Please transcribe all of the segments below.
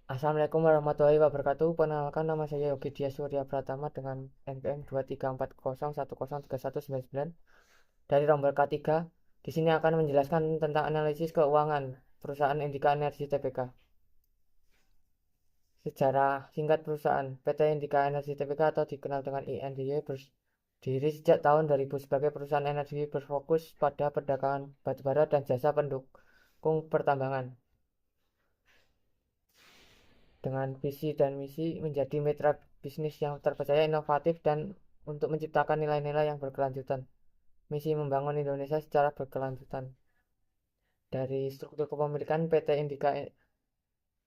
Assalamualaikum warahmatullahi wabarakatuh. Perkenalkan, nama saya Yogi Dia Surya Pratama dengan NPM 23401103199 dari rombel K3. Di sini akan menjelaskan tentang analisis keuangan perusahaan Indika Energi Tbk. Sejarah singkat perusahaan PT Indika Energi Tbk atau dikenal dengan INDY berdiri sejak tahun 2000 sebagai perusahaan energi berfokus pada perdagangan batubara dan jasa pendukung pertambangan. Dengan visi dan misi menjadi mitra bisnis yang terpercaya, inovatif, dan untuk menciptakan nilai-nilai yang berkelanjutan. Misi membangun Indonesia secara berkelanjutan. Dari struktur kepemilikan, PT Indika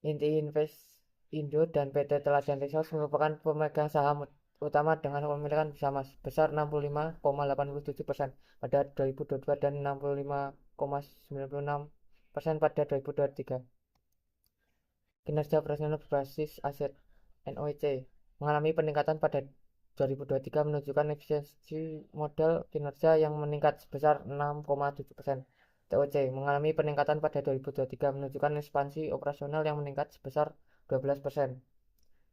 Inti Invest Indo dan PT Teladan Resource merupakan pemegang saham utama dengan kepemilikan bersama sebesar 65,87% pada 2022 dan 65,96% pada 2023. Kinerja operasional berbasis aset (NOIC) mengalami peningkatan pada 2023, menunjukkan efisiensi modal kinerja yang meningkat sebesar 6,7%. TOC mengalami peningkatan pada 2023, menunjukkan ekspansi operasional yang meningkat sebesar 12%.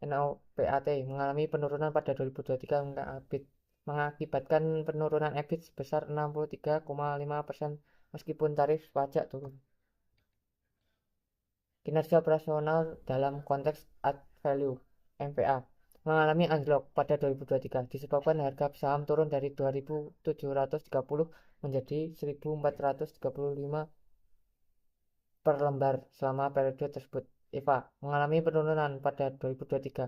NOPAT mengalami penurunan pada 2023, mengakibatkan penurunan EBIT sebesar 63,5% meskipun tarif pajak turun. Kinerja operasional dalam konteks add value (MVA) mengalami anjlok pada 2023 disebabkan harga saham turun dari 2.730 menjadi 1.435 per lembar selama periode tersebut. EVA mengalami penurunan pada 2023,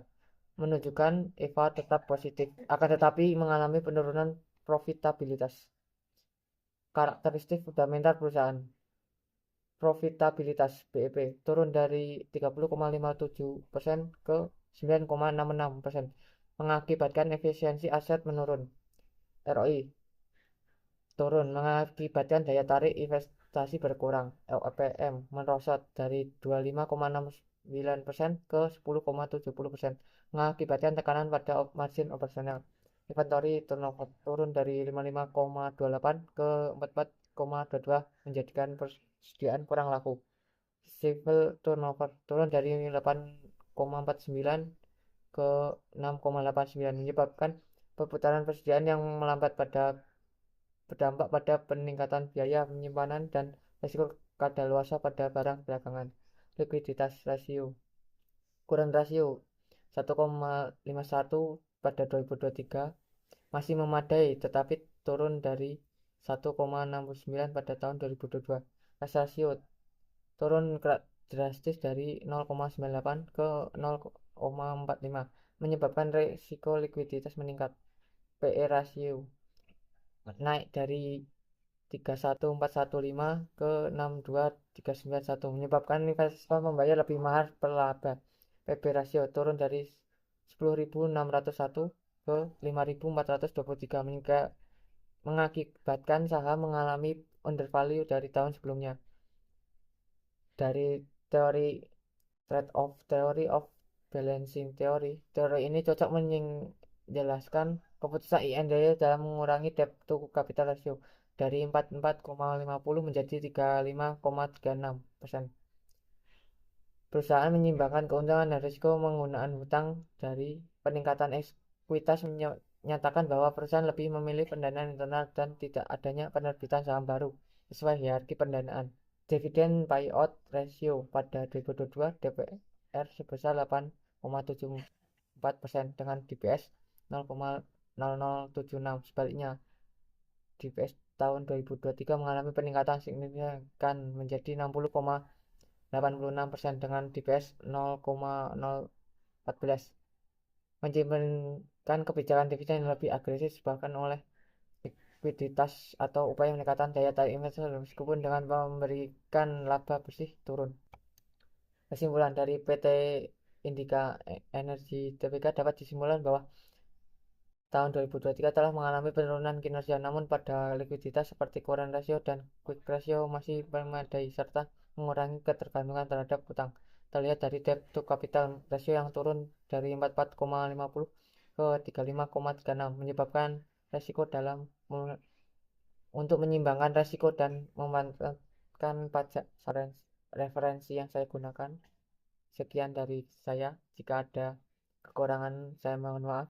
menunjukkan EVA tetap positif, akan tetapi mengalami penurunan profitabilitas. Karakteristik fundamental perusahaan: profitabilitas (BEP) turun dari 30,57% ke 9,66%, mengakibatkan efisiensi aset menurun. ROI turun, mengakibatkan daya tarik investasi berkurang. LPM merosot dari 25,69% ke 10,70%, mengakibatkan tekanan pada margin operasional. Inventory turnover turun dari 55,28 ke 44,22, menjadikan persediaan kurang laku. Civil turnover turun dari 8,49 ke 6,89, menyebabkan perputaran persediaan yang melambat, berdampak pada peningkatan biaya penyimpanan dan risiko kadaluarsa pada barang dagangan. Likuiditas rasio kurang rasio 1,51 pada 2023 masih memadai, tetapi turun dari 1,69 pada tahun 2022. Cash rasio turun drastis dari 0,98 ke 0,45, menyebabkan risiko likuiditas meningkat. PE rasio naik dari 31415 ke 62391, menyebabkan investor membayar lebih mahal per laba. PB rasio turun dari 10.601 ke 5.423, mengakibatkan saham mengalami undervalue dari tahun sebelumnya. Dari teori trade-off theory of balancing theory, teori ini cocok menjelaskan keputusan INDY dalam mengurangi debt to capital ratio dari 44,50 menjadi 35,36%. Perusahaan menyimbangkan keuntungan dan risiko menggunakan hutang. Dari peningkatan ekuitas menyatakan bahwa perusahaan lebih memilih pendanaan internal dan tidak adanya penerbitan saham baru sesuai hierarki pendanaan. Dividen payout ratio pada 2022 DPR sebesar 8,74% dengan DPS 0,0076. Sebaliknya, DPS tahun 2023 mengalami peningkatan signifikan menjadi 60,86% dengan DPS 0,014, mencerminkan kebijakan dividen yang lebih agresif disebabkan oleh likuiditas atau upaya meningkatkan daya tarik investor meskipun dengan memberikan laba bersih turun. Kesimpulan dari PT Indika Energi Tbk dapat disimpulkan bahwa tahun 2023 telah mengalami penurunan kinerja, namun pada likuiditas seperti current ratio dan quick ratio masih memadai serta mengurangi ketergantungan terhadap utang. Terlihat dari debt to capital ratio yang turun dari 44,50 ke 35,36, menyebabkan resiko dalam untuk menyimbangkan resiko dan memanfaatkan pajak. Referensi yang saya gunakan Sekian dari saya. Jika ada kekurangan, saya mohon maaf.